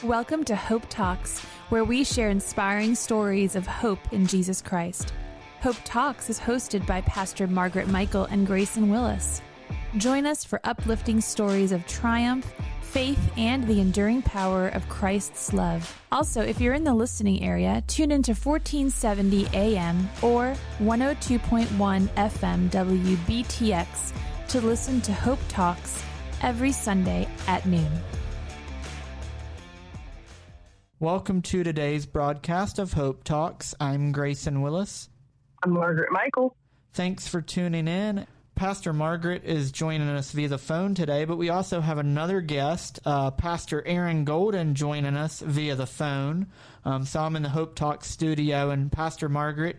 Welcome to Hope Talks, where we share inspiring stories of hope in Jesus Christ. Hope Talks is hosted by Pastor Margaret Michael and Grayson Willis. Join us for uplifting stories of triumph, faith, and the enduring power of Christ's love. Also, if you're in the listening area, tune into 1470 AM or 102.1 FM WBTX to listen to Hope Talks every Sunday at noon. Welcome to today's broadcast of Hope Talks. I'm Grayson Willis. I'm Margaret Michael. Thanks for tuning in. Pastor Margaret is joining us via the phone today, but we also have another guest, Pastor Aaron Golden, joining us via the phone. So I'm in the Hope Talks studio, and Pastor Margaret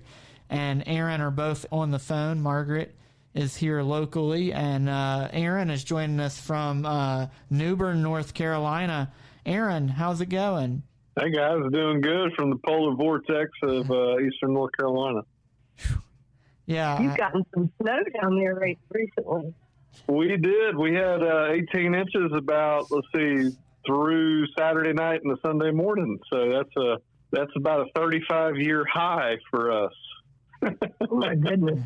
and Aaron are both on the phone. Margaret is here locally, and Aaron is joining us from New Bern, North Carolina. Aaron, how's it going? Hey guys, doing good from the polar vortex of eastern North Carolina. Yeah. You've gotten some snow down there recently. We did. We had 18 inches through Saturday night and the Sunday morning. So that's about a 35-year high for us. Oh my goodness.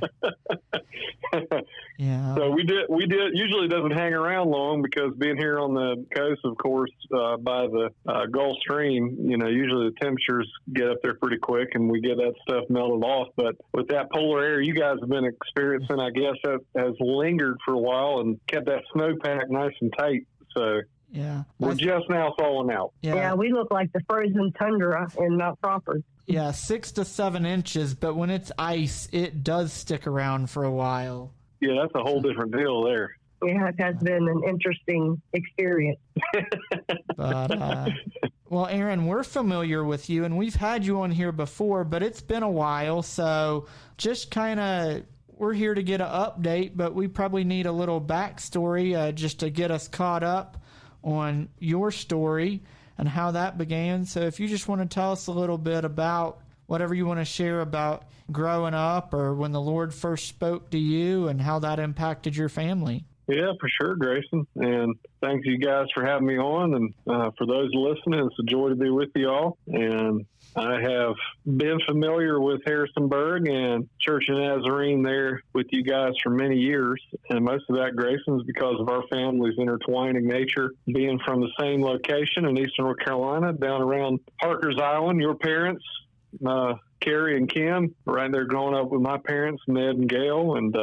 Yeah. So we did. Usually it doesn't hang around long because being here on the coast, of course, by the Gulf Stream, usually the temperatures get up there pretty quick and we get that stuff melted off. But with that polar air you guys have been experiencing, I guess that has lingered for a while and kept that snowpack nice and tight. So yeah, we're just now thawing out. Yeah, we look like the frozen tundra in Mount Crawford. Yeah, 6 to 7 inches, but when it's ice, it does stick around for a while. Yeah, that's a whole different deal there. Yeah, it has been an interesting experience. But, well, Aaron, we're familiar with you, and we've had you on here before, but it's been a while, so just we're here to get an update, but we probably need a little backstory just to get us caught up on your story and how that began. So if you just want to tell us a little bit about whatever you want to share about growing up or when the Lord first spoke to you and how that impacted your family. Yeah, for sure, Grayson. And thanks you guys for having me on. And for those listening, it's a joy to be with you all. And I have been familiar with Harrisonburg and Church of Nazarene there with you guys for many years. And most of that, Grayson, is because of our family's intertwining nature, being from the same location in eastern North Carolina, down around Harker's Island. Your parents, Carrie and Kim, right there growing up with my parents, Ned and Gail. And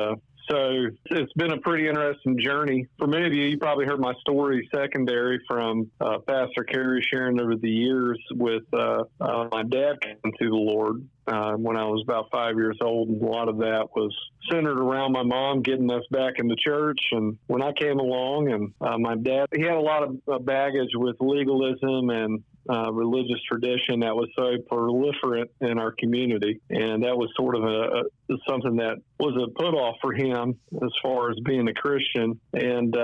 so it's been a pretty interesting journey. For many of you, you probably heard my story secondary from Pastor Carrie sharing over the years with my dad coming to the Lord when I was about 5 years old. And a lot of that was centered around my mom getting us back into church. And when I came along, and my dad, he had a lot of baggage with legalism and religious tradition that was so proliferate in our community. And that was sort of something that was a put off for him as far as being a Christian. And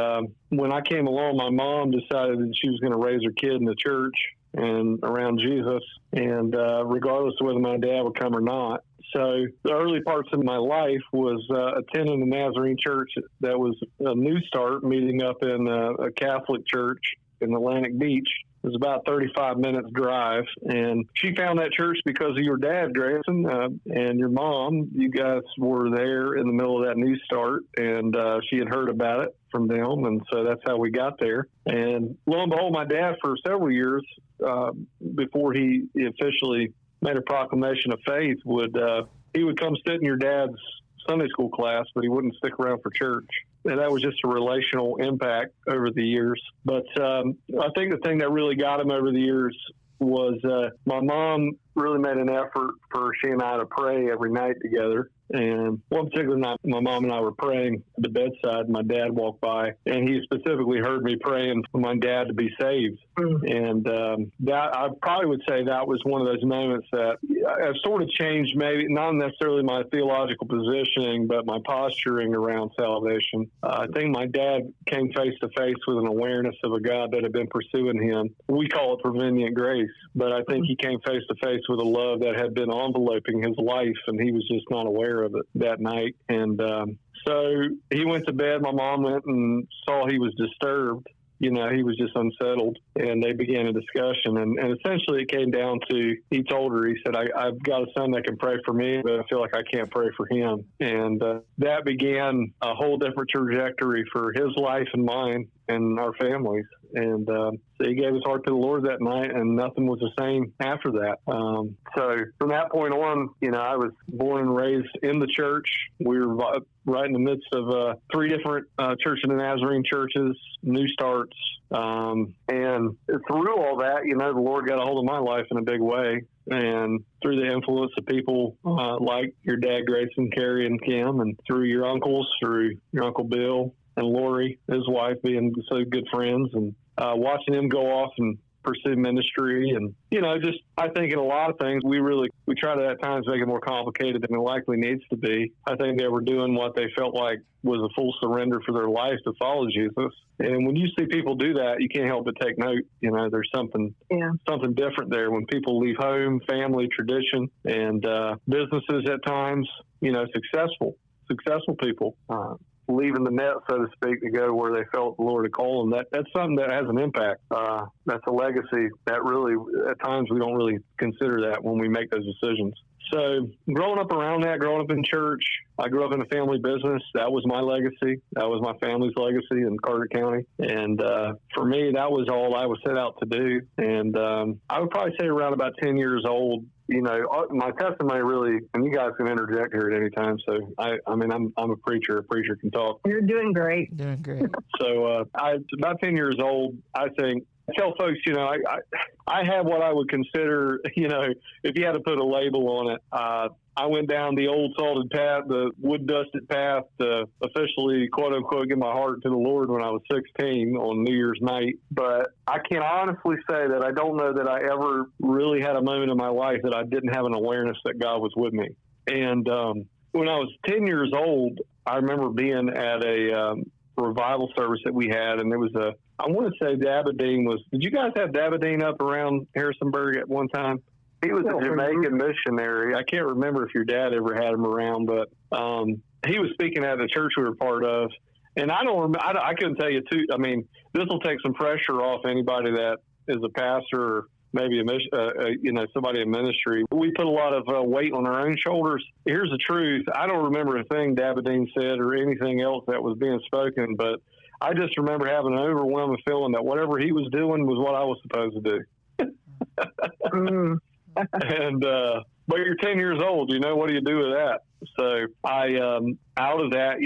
when I came along, my mom decided that she was going to raise her kid in the church and around Jesus, and regardless of whether my dad would come or not. So the early parts of my life was attending the Nazarene church that was a new start, meeting up in a Catholic church in Atlantic Beach. It was about 35 minutes drive, and she found that church because of your dad, Grayson, and your mom. You guys were there in the middle of that new start, and she had heard about it from them, and so that's how we got there. And lo and behold, my dad, for several years before he officially made a proclamation of faith, he would come sit in your dad's Sunday school class, but he wouldn't stick around for church. And that was just a relational impact over the years. But I think the thing that really got him over the years was my mom really made an effort for she and I to pray every night together. And one particular night, my mom and I were praying at the bedside. My dad walked by, and he specifically heard me praying for my dad to be saved. And that, I probably would say that was one of those moments that have sort of changed, maybe not necessarily my theological positioning, but my posturing around salvation. I think my dad came face to face with an awareness of a God that had been pursuing him. We call it prevenient grace, but I think he came face to face with a love that had been enveloping his life, and he was just not aware of it that night. And so he went to bed. My mom went and saw he was disturbed, he was just unsettled, and they began a discussion. And essentially it came down to, he told her, he said, I've got a son that can pray for me, but I feel like I can't pray for him. And that began a whole different trajectory for his life and mine and our families. And so he gave his heart to the Lord that night, and nothing was the same after that. So from that point on, I was born and raised in the church. We were right in the midst of 3 different Church of the Nazarene churches, new starts. And through all that, the Lord got a hold of my life in a big way. And through the influence of people like your dad, Grayson, Carrie, and Kim, and through your uncles, through your Uncle Bill and Lori, his wife, being so good friends, and watching them go off and pursue ministry. And, just, I think in a lot of things, we try to at times make it more complicated than it likely needs to be. I think they were doing what they felt like was a full surrender for their life to follow Jesus. And when you see people do that, you can't help but take note. There's something different there when people leave home, family, tradition, and businesses at times, successful people, leaving the net, so to speak, to go where they felt the Lord had called them. That's something that has an impact. That's a legacy that really, at times, we don't really consider that when we make those decisions. So growing up around that, growing up in church, I grew up in a family business. That was my legacy. That was my family's legacy in Carteret County. And for me, that was all I was set out to do. And I would probably say around about 10 years old, my testimony really, and you guys can interject here at any time. So I'm a preacher. A preacher can talk. You're doing great. Doing great. So about 10 years old, I think, I tell folks, I have what I would consider, if you had to put a label on it, I went down the old salted path, the wood dusted path, to officially, quote unquote, give my heart to the Lord when I was 16 on New Year's night. But I can honestly say that I don't know that I ever really had a moment in my life that I didn't have an awareness that God was with me. And when I was 10 years old, I remember being at a revival service that we had, and there was I want to say Dabadine did you guys have Dabadine up around Harrisonburg at one time? He was a Jamaican missionary. I can't remember if your dad ever had him around, but he was speaking at the church we were part of. And I don't remember, I couldn't tell you too. I mean, this will take some pressure off anybody that is a pastor or maybe somebody in ministry. We put a lot of weight on our own shoulders. Here's the truth. I don't remember a thing Dabadine said or anything else that was being spoken, but I just remember having an overwhelming feeling that whatever he was doing was what I was supposed to do. And but you're 10 years old, what do you do with that? So I out of that,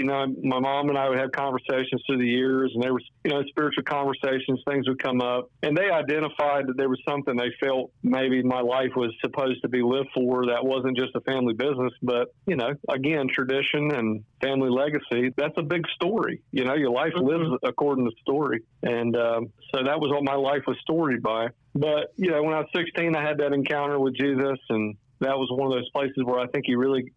my mom and I would have conversations through the years, and there was, spiritual conversations, things would come up, and they identified that there was something they felt maybe my life was supposed to be lived for that wasn't just a family business, but, again, tradition and family legacy. That's a big story. Your life lives according to story. And so that was what my life was storied by. But, when I was 16, I had that encounter with Jesus, and that was one of those places where I think he really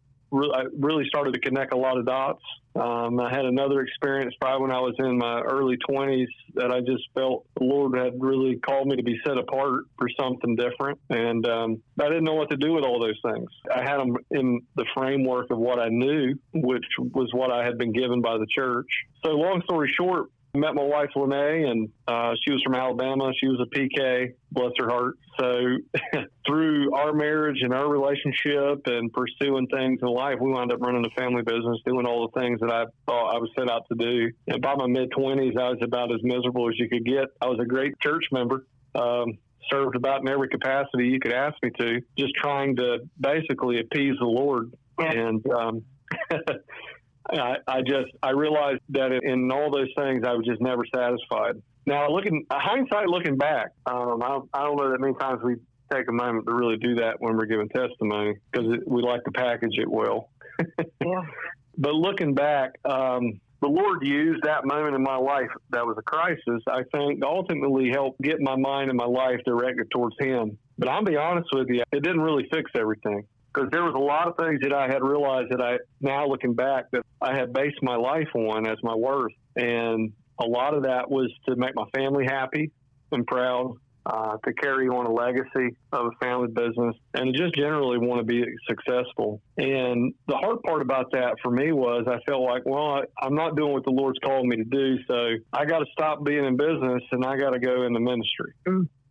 started to connect a lot of dots. I had another experience probably when I was in my early 20s that I just felt the Lord had really called me to be set apart for something different. And I didn't know what to do with all those things. I had them in the framework of what I knew, which was what I had been given by the church. So long story short, I met my wife, Lenee, and she was from Alabama. She was a PK, bless her heart. So through our marriage and our relationship and pursuing things in life, we wound up running a family business, doing all the things that I thought I was set out to do. And by my mid-20s, I was about as miserable as you could get. I was a great church member. Served about in every capacity you could ask me to, just trying to basically appease the Lord. And I realized that in all those things, I was just never satisfied. Now, hindsight looking back, I don't know that many times we take a moment to really do that when we're giving testimony, because we like to package it well. Yeah. But looking back, the Lord used that moment in my life that was a crisis, I think, to ultimately help get my mind and my life directed towards Him. But I'll be honest with you, it didn't really fix everything. Because there was a lot of things that I had realized that now looking back, that I had based my life on as my worth. And a lot of that was to make my family happy and proud. to carry on a legacy of a family business, and just generally want to be successful. And the hard part about that for me was I felt like, well, I'm not doing what the Lord's called me to do, so I got to stop being in business and I got to go into ministry.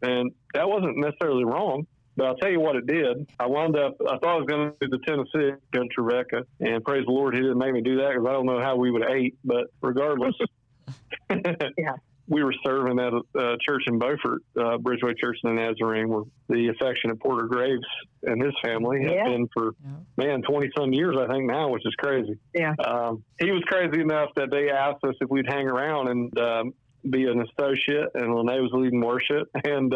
And that wasn't necessarily wrong. But I'll tell you what it did. I thought I was going to do the Tennessee, go to Rebecca, and praise the Lord, he didn't make me do that because I don't know how we would have ate. But regardless, we were serving at a church in Beaufort, Bridgeway Church in the Nazarene, where the affectionate Porter Graves and his family have been for, 20-some years, I think now, which is crazy. Yeah. He was crazy enough that they asked us if we'd hang around and be an associate, and Lenee was leading worship. And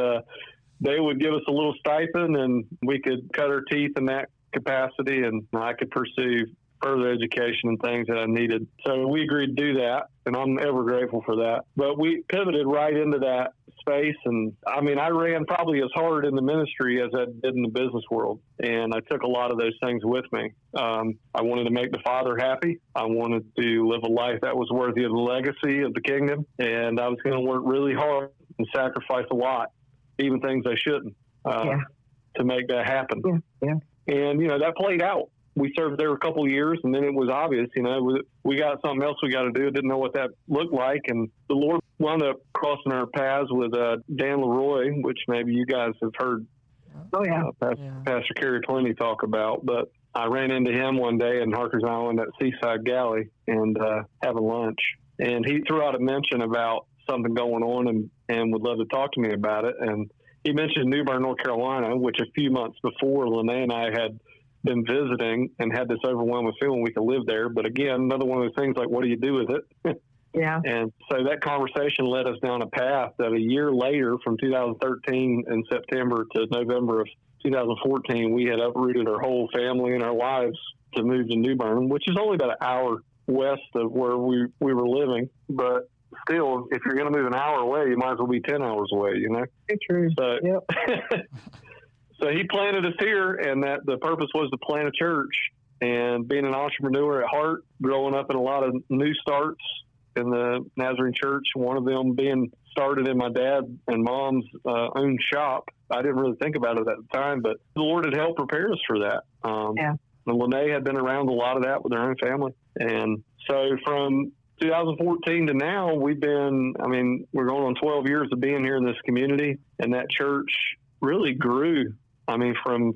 they would give us a little stipend, and we could cut our teeth in that capacity, and I could pursue further education and things that I needed. So we agreed to do that, and I'm ever grateful for that. But we pivoted right into that space, and I ran probably as hard in the ministry as I did in the business world, and I took a lot of those things with me. I wanted to make the Father happy. I wanted to live a life that was worthy of the legacy of the kingdom, and I was going to work really hard and sacrifice a lot, even things I shouldn't, to make that happen. Yeah. And, that played out. We served there a couple of years, and then it was obvious, we got something else we got to do. Didn't know what that looked like. And the Lord wound up crossing our paths with Dan Leroy, which maybe you guys have heard Pastor Kerry Plenty talk about. But I ran into him one day in Harker's Island at Seaside Galley and having lunch. And he threw out a mention about something going on and would love to talk to me about it. And he mentioned New Bern, North Carolina, which a few months before Lenee and I had been visiting and had this overwhelming feeling we could live there. But again, another one of those things like, what do you do with it? Yeah. And so that conversation led us down a path that a year later, from 2013 in September to November of 2014, we had uprooted our whole family and our lives to move to New Bern, which is only about an hour west of where we were living. But still, if you're going to move an hour away, you might as well be 10 hours away, It's true. So, yep. So he planted us here, and that the purpose was to plant a church. And being an entrepreneur at heart, growing up in a lot of new starts in the Nazarene Church, one of them being started in my dad and mom's own shop. I didn't really think about it at the time, but the Lord had helped prepare us for that. And Lenee had been around a lot of that with her own family. And so from 2014 to now, we're going on 12 years of being here in this community, and that church really grew. From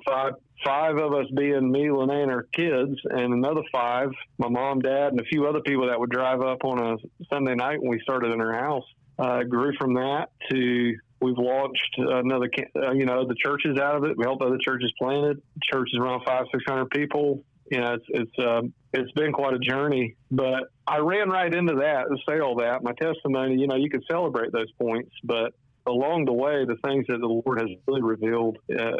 five of us being me, Lenee, and our kids, and another 5, my mom, dad, and a few other people that would drive up on a Sunday night when we started in our house. Grew from that to we've launched another, the churches out of it. We helped other churches planted. Church is around 500-600 people. It's been quite a journey, but I ran right into that to say all that. My testimony, you could celebrate those points, but along the way, the things that the Lord has really revealed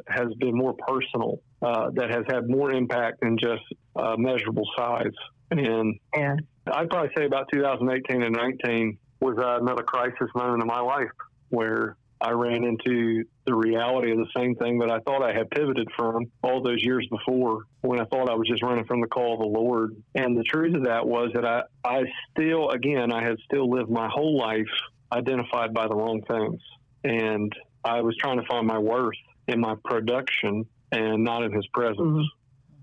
has been more personal, that has had more impact than just measurable size. And I'd probably say about 2018 and 19 was another crisis moment in my life where I ran into the reality of the same thing that I thought I had pivoted from all those years before, when I thought I was just running from the call of the Lord. And the truth of that was that I had still lived my whole life identified by the wrong things. And I was trying to find my worth in my production and not in his presence.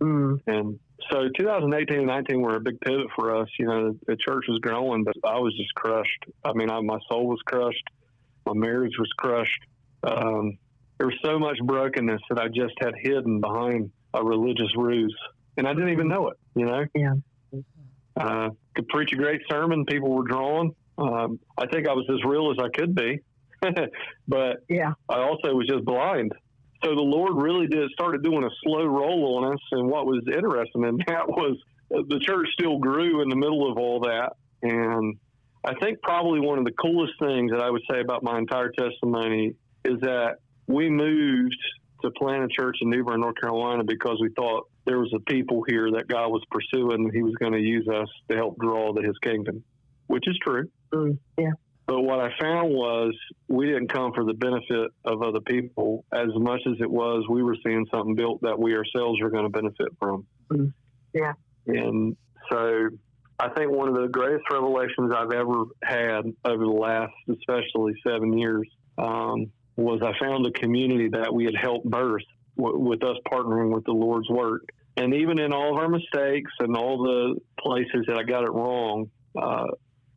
Mm-hmm. And so 2018 and 19 were a big pivot for us. The church was growing, but I was just crushed. My soul was crushed. My marriage was crushed. There was so much brokenness that I just had hidden behind a religious ruse. And I didn't even know it, Yeah. Could preach a great sermon. People were drawn. I think I was as real as I could be, but I also was just blind. So the Lord really started doing a slow roll on us. And what was interesting in that was the church still grew in the middle of all that. And I think probably one of the coolest things that I would say about my entire testimony is that we moved to plant a church in New Bern, North Carolina, because we thought there was a people here that God was pursuing. He was going to use us to help draw to his kingdom, which is true. Yeah. But what I found was we didn't come for the benefit of other people as much as it was we were seeing something built that we ourselves were going to benefit from. Yeah. And so I think one of the greatest revelations I've ever had over the last, especially 7 years, was I found a community that we had helped birth with us partnering with the Lord's work. And even in all of our mistakes and all the places that I got it wrong,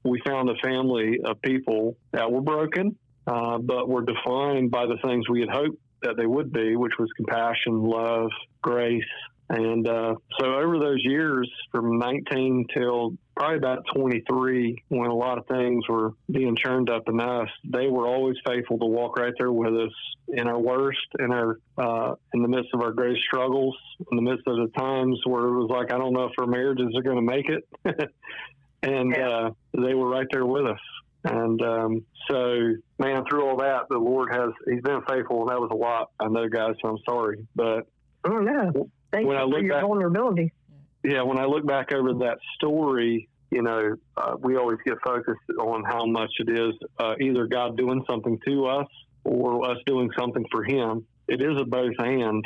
we found a family of people that were broken, but were defined by the things we had hoped that they would be, which was compassion, love, grace. And so over those years, from 19 till probably about 23, when a lot of things were being churned up in us, they were always faithful to walk right there with us in our worst, in the midst of our greatest struggles, in the midst of the times where it was like, I don't know if our marriages are going to make it. And they were right there with us. And so, man, through all that, the Lord he's been faithful, and that was a lot. I know, guys, so I'm sorry. But oh, no. Thank you for your vulnerability. Yeah, when I look back over that story, we always get focused on how much it is either God doing something to us or us doing something for him. It is a both and,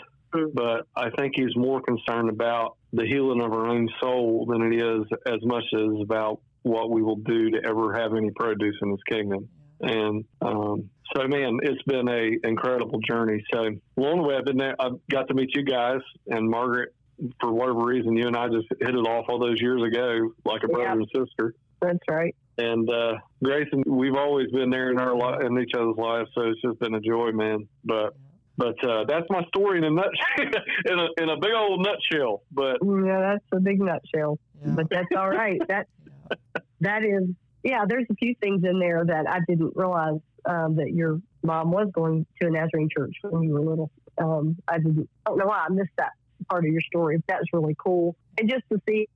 but I think he's more concerned about the healing of our own soul than it is as much as about what we will do to ever have any produce in his kingdom. And so, man, it's been a incredible journey. So along the way, I've got to meet you guys, and Margaret, for whatever reason, you and I just hit it off all those years ago, like a brother and sister. That's right. And Grayson, we've always been there in each other's lives, so it's just been a joy, man. But that's my story in a nutshell, in a big old nutshell. But yeah, that's a big nutshell. Yeah. But that's all right. That is. Yeah, there's a few things in there that I didn't realize that your mom was going to a Nazarene church when you were little. I don't know why I missed that part of your story. That's really cool. And just to see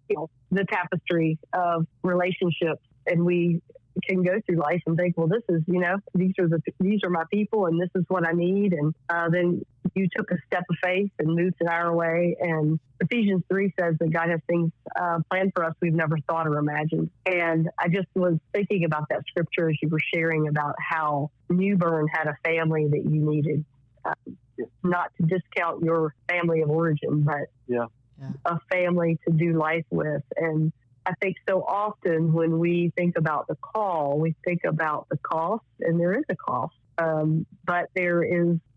the tapestry of relationships, and we can go through life and think, well, this is, these are my people, and this is what I need. And then you took a step of faith and moved it our way. And Ephesians 3 says that God has things planned for us we've never thought or imagined. And I just was thinking about that scripture as you were sharing about how New Bern had a family that you needed. Not to discount your family of origin, but a family to do life with. And I think so often when we think about the call, we think about the cost, and there is a cost. But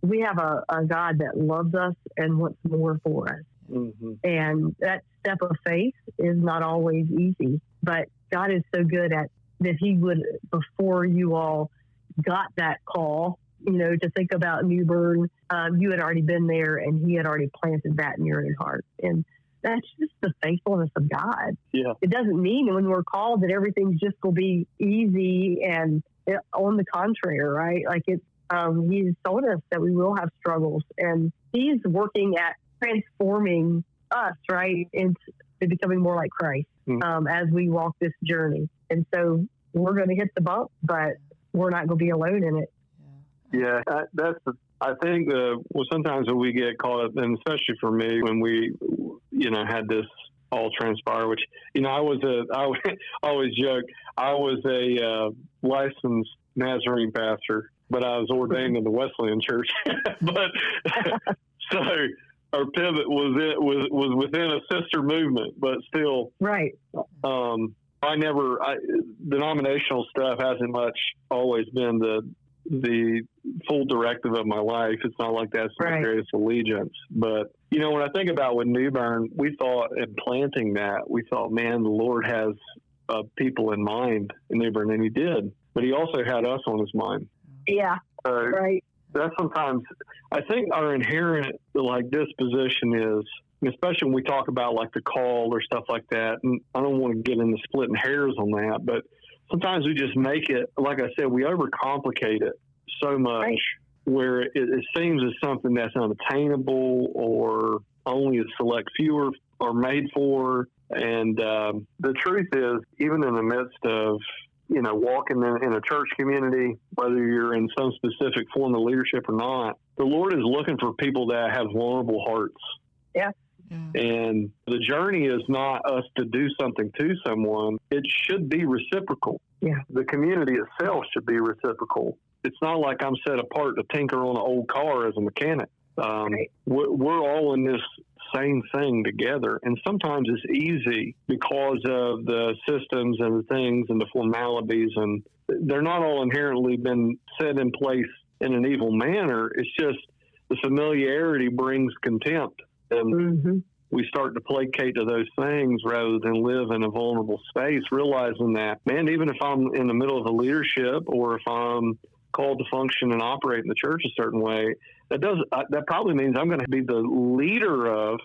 we have a God that loves us and wants more for us. Mm-hmm. And that step of faith is not always easy, but God is so good at that he would, before you all got that call, to think about New Bern, you had already been there and he had already planted that in your own heart. And that's just the faithfulness of God. Yeah. It doesn't mean when we're called that everything's just going to be easy, and on the contrary, right? Like he's told us that we will have struggles, and he's working at transforming us, right, into becoming more like Christ as we walk this journey. And so we're going to hit the bump, but we're not going to be alone in it. Yeah, I think sometimes when we get caught up, and especially for me, when we, had this all transpire, which, I always joke, I was a licensed Nazarene pastor, but I was ordained in the Wesleyan Church. But so our pivot was within a sister movement, but still, right. Denominational stuff hasn't much always been the full directive of my life. It's not like that's my greatest allegiance. But, when I think about with New Bern, we thought in planting that, we thought, man, the Lord has people in mind in New Bern, and he did. But he also had us on his mind. Yeah, right. That's sometimes, I think our inherent, disposition is, especially when we talk about, the call or stuff like that, and I don't want to get into splitting hairs on that, but sometimes we just make it, like I said, we overcomplicate it so much where it seems as something that's unattainable or only a select few are made for. And the truth is, even in the midst of, walking in a church community, whether you're in some specific form of leadership or not, the Lord is looking for people that have vulnerable hearts. Yeah. And the journey is not us to do something to someone. It should be reciprocal. Yeah. The community itself should be reciprocal. It's not like I'm set apart to tinker on an old car as a mechanic. We're all in this same thing together. And sometimes it's easy because of the systems and the things and the formalities, and they're not all inherently been set in place in an evil manner. It's just the familiarity brings contempt. And we start to placate to those things rather than live in a vulnerable space, realizing that, man, even if I'm in the middle of a leadership or if I'm called to function and operate in the church a certain way, that probably means I'm going to be the leader of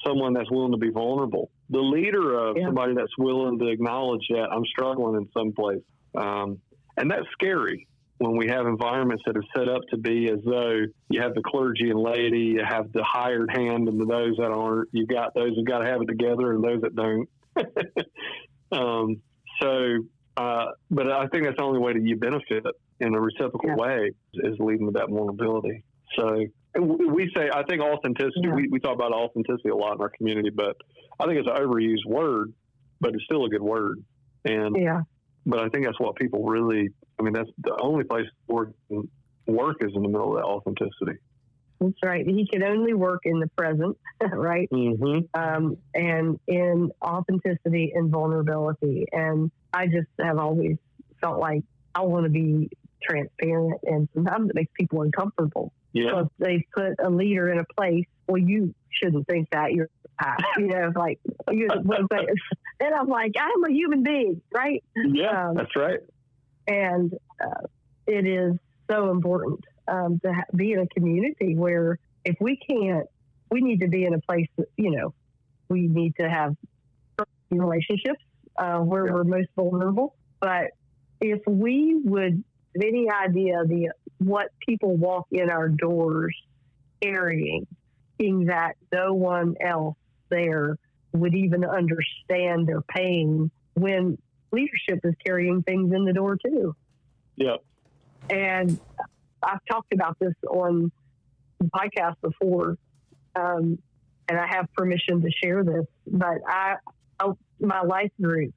someone that's willing to be vulnerable, the leader of somebody that's willing to acknowledge that I'm struggling in some place. And that's scary when we have environments that are set up to be as though you have the clergy and laity, you have the hired hand and those that aren't, you've got those who've got to have it together and those that don't. But I think that's the only way that you benefit in a reciprocal way is leading to that vulnerability. So we say, I think authenticity, we talk about authenticity a lot in our community, but I think it's an overused word, but it's still a good word. And, but I think that's what people really, that's the only place work is in the middle of that authenticity. That's right. He can only work in the present, right? And in authenticity and vulnerability. And I just have always felt like I want to be transparent, and sometimes it makes people uncomfortable. Because they put a leader in a place, well, you shouldn't think that, you're like, and I'm like, I'm a human being, right? Yeah, that's right. And it is so important to be in a community where if we can't, we need to be in a place that, we need to have relationships where we're most vulnerable. But if we would have any idea what people walk in our doors carrying, seeing that no one else there would even understand their pain when leadership is carrying things in the door too. Yep. And I've talked about this on the podcast before, and I have permission to share this, but my life group,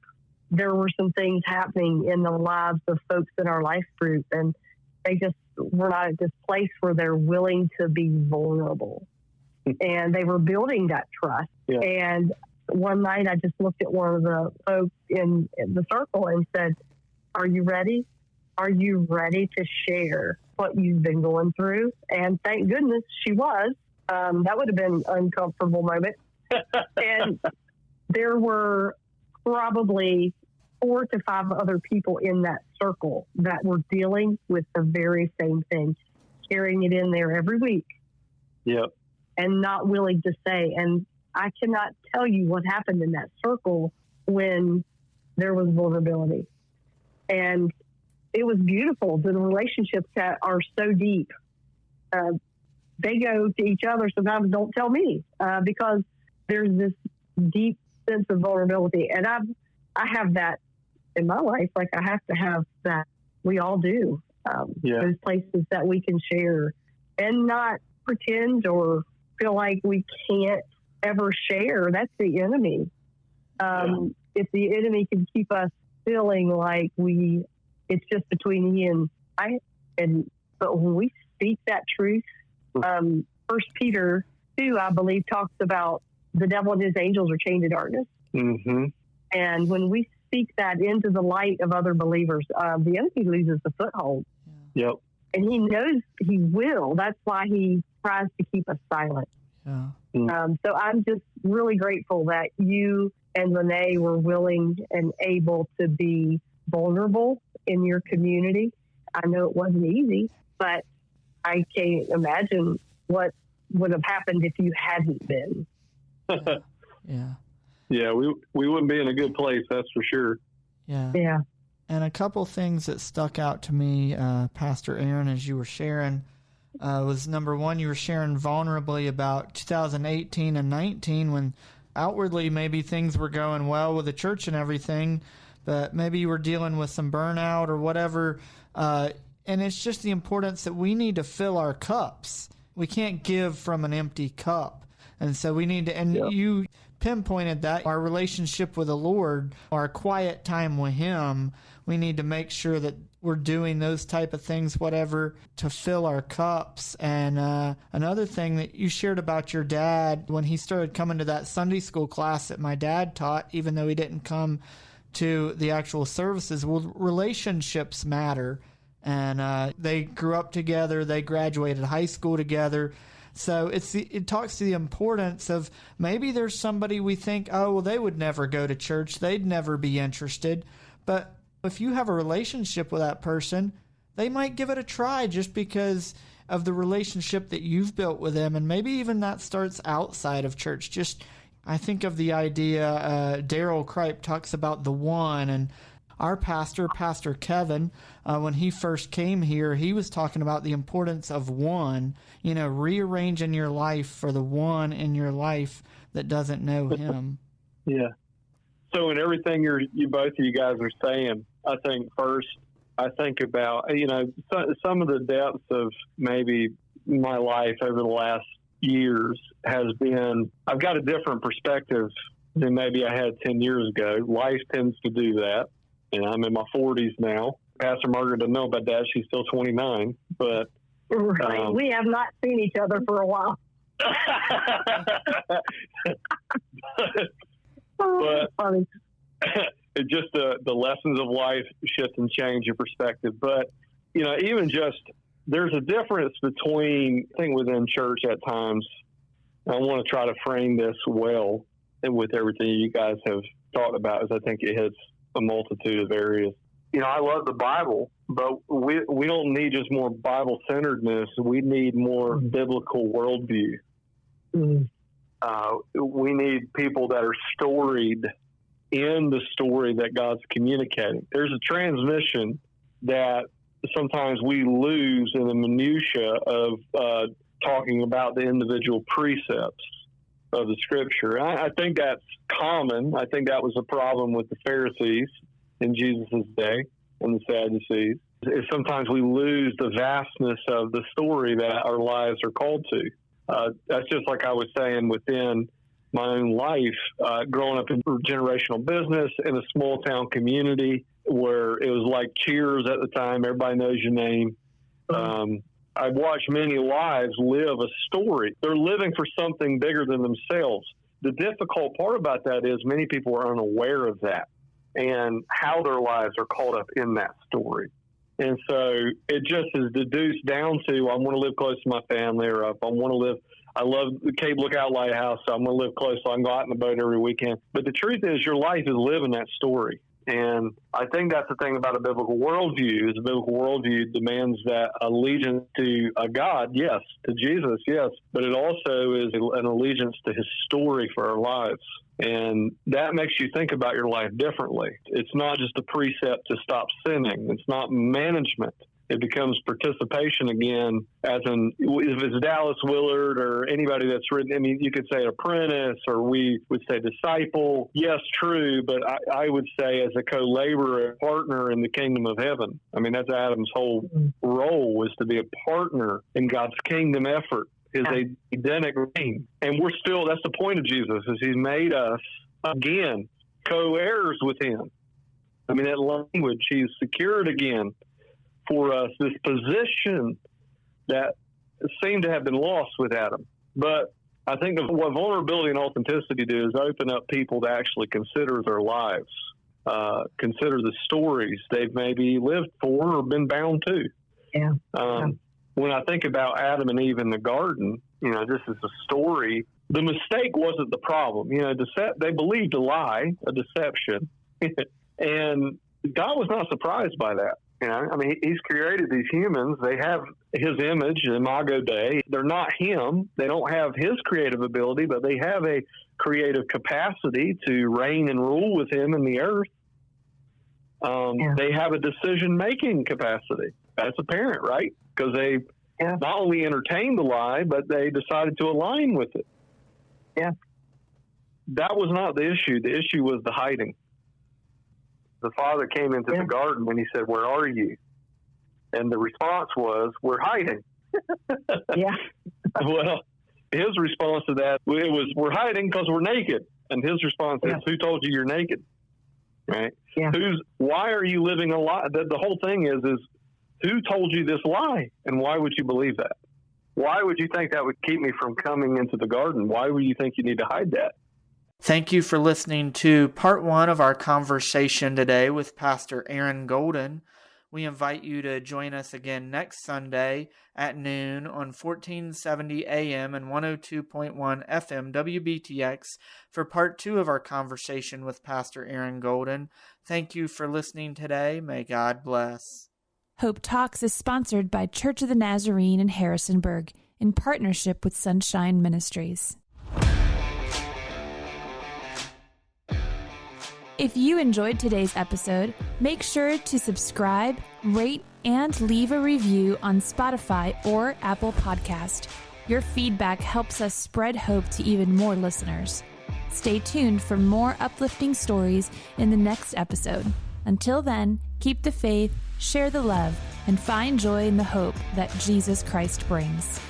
there were some things happening in the lives of folks in our life group, and they just were not at this place where they're willing to be vulnerable. And they were building that trust. Yeah. And one night I just looked at one of the folks in the circle and said, "Are you ready? Are you ready to share what you've been going through?" And thank goodness she was. That would have been an uncomfortable moment. And there were probably 4 to 5 other people in that circle that were dealing with the very same thing, carrying it in there every week. Yep. And not willing to say. And I cannot tell you what happened in that circle when there was vulnerability. And it was beautiful. The relationships that are so deep, they go to each other. Sometimes don't tell me because there's this deep sense of vulnerability. And I have that in my life. Like I have to have that. We all do. Those places that we can share and not pretend or feel like we can't ever share. That's the enemy. If the enemy can keep us feeling like it's just between he and I, but when we speak that truth, 1 Peter 2, I believe, talks about the devil and his angels are chained to darkness. Mm-hmm. And when we speak that into the light of other believers, the enemy loses the foothold. Yep. And he knows he will. That's why he tries to keep us silent. Yeah. So I'm just really grateful that you and Lenee were willing and able to be vulnerable in your community. I know it wasn't easy, but I can't imagine what would have happened if you hadn't been. Yeah, we wouldn't be in a good place, that's for sure. Yeah. And a couple things that stuck out to me, Pastor Aaron, as you were sharing, was number one, you were sharing vulnerably about 2018 and 19 when outwardly maybe things were going well with the church and everything, but maybe you were dealing with some burnout or whatever. And it's just the importance that we need to fill our cups. We can't give from an empty cup. And so we need to, and you pinpointed that our relationship with the Lord, our quiet time with Him, we need to make sure that we're doing those type of things, whatever, to fill our cups. And another thing that you shared about your dad, when he started coming to that Sunday school class that my dad taught, even though he didn't come to the actual services, well, relationships matter. And they grew up together. They graduated high school together. So it talks to the importance of maybe there's somebody we think, oh, well, they would never go to church. They'd never be interested. But if you have a relationship with that person, they might give it a try just because of the relationship that you've built with them. And maybe even that starts outside of church. Just, I think of the idea, Daryl Kripe talks about the one, and our pastor, Pastor Kevin, when he first came here, he was talking about the importance of one, rearranging your life for the one in your life that doesn't know him. Yeah. So in everything you both of you guys are saying, I think first, I think about, some of the depths of maybe my life over the last years has been, I've got a different perspective than maybe I had 10 years ago. Life tends to do that. And I'm in my 40s now. Pastor Margaret doesn't know about that. She's still 29. But we have not seen each other for a while. but funny. It's just the lessons of life shift and change your perspective. But, even just there's a difference between, I think within church at times, I want to try to frame this well and with everything you guys have talked about, as I think it hits a multitude of areas. I love the Bible, but we don't need just more Bible-centeredness. We need more biblical worldview. We need people that are storied in the story that God's communicating. There's a transmission that sometimes we lose in the minutia of talking about the individual precepts of the Scripture. I think that's common. I think that was a problem with the Pharisees in Jesus' day and the Sadducees. Is sometimes we lose the vastness of the story that our lives are called to. That's just like I was saying within my own life, growing up in generational business in a small town community where it was like Cheers at the time. Everybody knows your name. I've watched many lives live a story. They're living for something bigger than themselves. The difficult part about that is many people are unaware of that and how their lives are caught up in that story. And so it just is deduced down to, I want to live close to my family, or I love the Cape Lookout Lighthouse, so I'm going to live close so I can go out in the boat every weekend. But the truth is your life is living that story. And I think that's the thing about a biblical worldview, is a biblical worldview demands that allegiance to a God, yes, to Jesus, yes, but it also is an allegiance to his story for our lives. And that makes you think about your life differently. It's not just a precept to stop sinning. It's not management. It becomes participation again, as in, if it's Dallas Willard or anybody that's written, I mean, you could say apprentice, or we would say disciple. Yes, true, but I would say as a co-laborer, partner in the kingdom of heaven. I mean, that's Adam's whole role, was to be a partner in God's kingdom effort, his Edenic reign. And we're still, that's the point of Jesus, is he's made us, again, co-heirs with him. I mean, that language, he's secured again for us this position that seemed to have been lost with Adam. But I think what vulnerability and authenticity do is open up people to actually consider their lives, consider the stories they've maybe lived for or been bound to. When I think about Adam and Eve in the garden, this is a story. The mistake wasn't the problem. They believed a lie, a deception, and God was not surprised by that. I mean, he's created these humans. They have his image, imago Dei. They're not him. They don't have his creative ability, but they have a creative capacity to reign and rule with him in the earth. They have a decision-making capacity. That's apparent, right? Because they not only entertained the lie, but they decided to align with it. That was not the issue. The issue was the hiding. The father came into the garden and he said, "Where are you?" And the response was, "We're hiding." Well, his response to that, it was, "We're hiding because we're naked." And his response is, "Who told you you're naked?" Right? Why are you living a lie? The whole thing is who told you this lie? And why would you believe that? Why would you think that would keep me from coming into the garden? Why would you think you need to hide that? Thank you for listening to part 1 of our conversation today with Pastor Aaron Golden. We invite you to join us again next Sunday at noon on 1470 AM and 102.1 FM WBTX for part 2 of our conversation with Pastor Aaron Golden. Thank you for listening today. May God bless. Hope Talks is sponsored by Church of the Nazarene in Harrisonburg in partnership with Sunshine Ministries. If you enjoyed today's episode, make sure to subscribe, rate, and leave a review on Spotify or Apple Podcast. Your feedback helps us spread hope to even more listeners. Stay tuned for more uplifting stories in the next episode. Until then, keep the faith, share the love, and find joy in the hope that Jesus Christ brings.